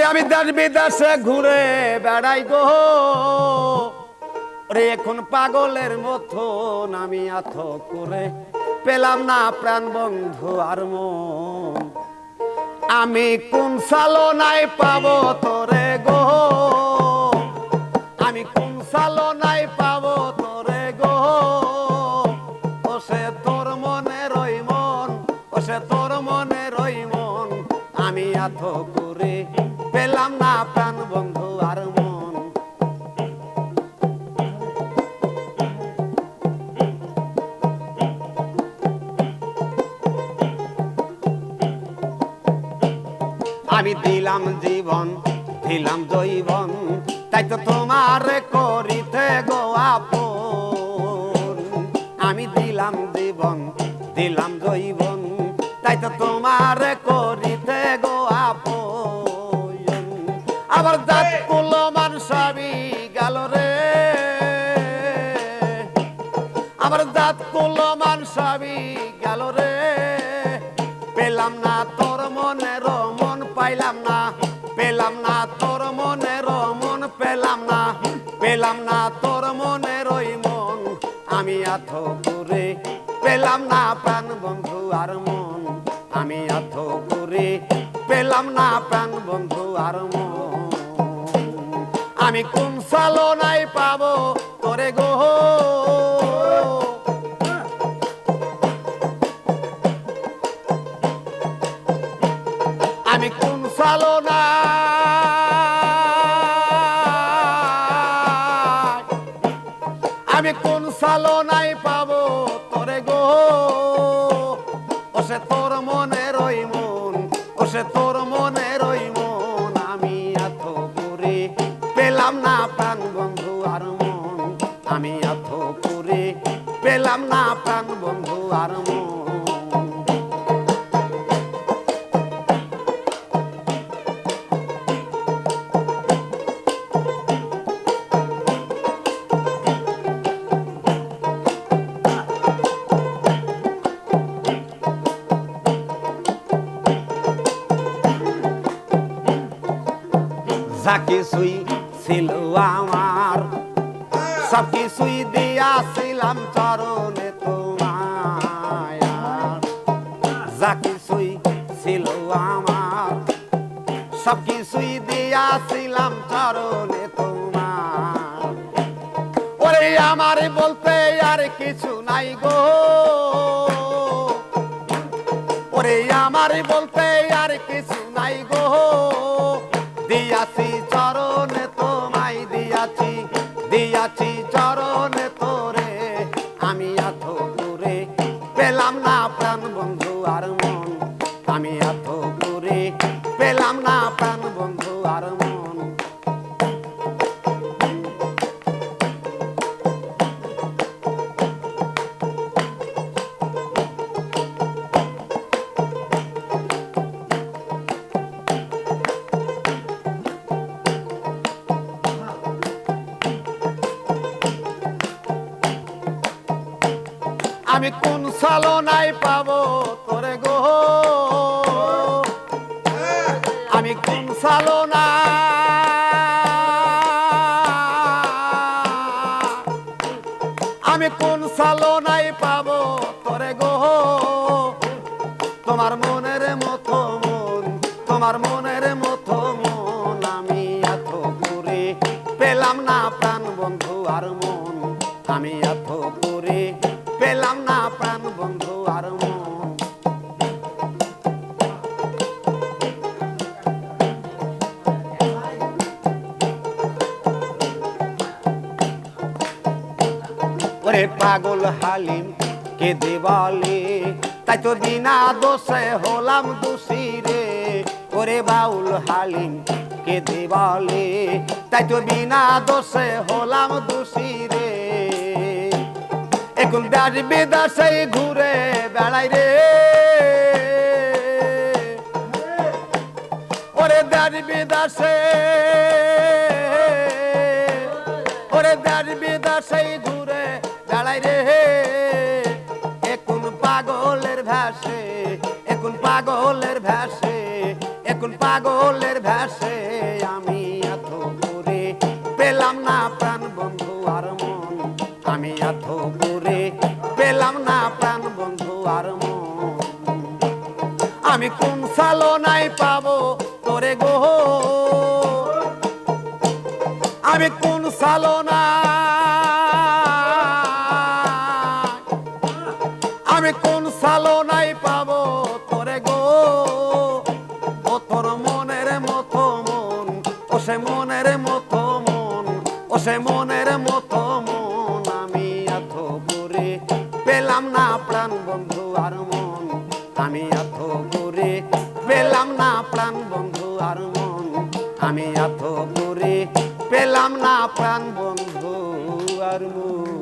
ওরে আমি দেশ বিদেশে ঘুরে বেড়াই গো, ওরে এখন পাগলের মতন আমি আথ করে পেলাম না প্রাণ বন্ধু আর মন। আমি কোন সালনায় পাবো তোরে গো, আমি কোন সালনায় পাবো তোরে গো, ও সে তোর মনে রই মন, ও সে তোর মনে রই মন। আমি আথ করে পেলাম না প্রাণ বন্ধু আর মন। আমি দিলাম জীবন দিলাম জৈবন, তাই তো তোমার করিতে গো আপন। আমি দিলাম জীবন দিলাম জৈবন, তাই তো তোমার করিতে গো আপন। আবার জাত কুল মান সবই গেল রে, আবার জাত কুল মান সবই গেল রে, পেলাম না তোর মনের মন, পাইলাম না পেলাম না তোর মনের মন, পেলাম না পেলাম না তোর মনের ওই মন। আমি আথ করে পেলাম না প্রাণ বন্ধু আর মন, আমি আথ করে পেলাম না প্রাণ বন্ধু আর মন। আমি কোন সালনায় পাবো তোরে গো, আমি কোন সালনায়, আমি কোন সালনায় পাবো তোরে গো, ও সে তোর মনে রই মন, ও সে তোর মনে রই মন। আমি আথ করে পেলাম না প্রাণ বন্ধু আর মন, আমি আথ করে পেলাম না প্রাণ বন্ধু আর মন। যা কিছুই ছিল আমার সব কিছুই দিয়াছিলাম চরণে তোমায়। যা কিছুই ছিল আমার সব কিছুই দিয়াছিলাম চরণে তোমার। ওরে আমার বলতে আর কিছু নাই গো, ওরে আমার বলতে আর কিছু নাই গো, দিয়াছি চরণে তোমায়, দিয়াছি দিয়াছি চরণে তোরে। আমি আথ করে পেলাম না প্রাণ বন্ধু আর মন, আমি আথ করে পেলাম না প্রাণ বন্ধু আর মন। আমি কোন সালনায় পাবো তোরে গো, আমি কোন সালনায়, আমি কোন সালনায় পাবো তোরে গো, তোমার মনের মতো মন, তোমার মনের মতো মন। আমি আথ করে পেলাম না প্রাণ বন্ধু আর মন, আমি আথ করে পেলাম না প্রাণ বন্ধু আর মন। ওরে পাগল হালিম কে দেবালে, তাই তো বিনা দোষে হলাম দোষী রে। ওরে বাউল হালিম কে দেবালে, তাই তো বিনা দোষে হলাম দোষী রে। এখন দেশ বিদেশে ঘুরে বেড়াই রে, ওরে দেশ বিদেশে, ওরে দেশ বিদেশে ঘুরে বেড়াই রে। এখন পাগলের ভাষে, এখন পাগলের ভাষে, এখন পাগলের ভাষে সালো নাই পাবো তোরে গো আমি কোন সালো না আমি কোন সালো নাই পাবো তোরে গো ও তোর মনের মতো মন ও সে মনের মতো মন ও সে মনের মতো মন আমি এত ঘুরে পেলাম না প্রাণ বন্ধু আর মন আমি এত ঘুরে পেলাম না প্রাণ বন্ধু আর মন আমি এত ঘুরে পেলাম না প্রাণ বন্ধু আর মন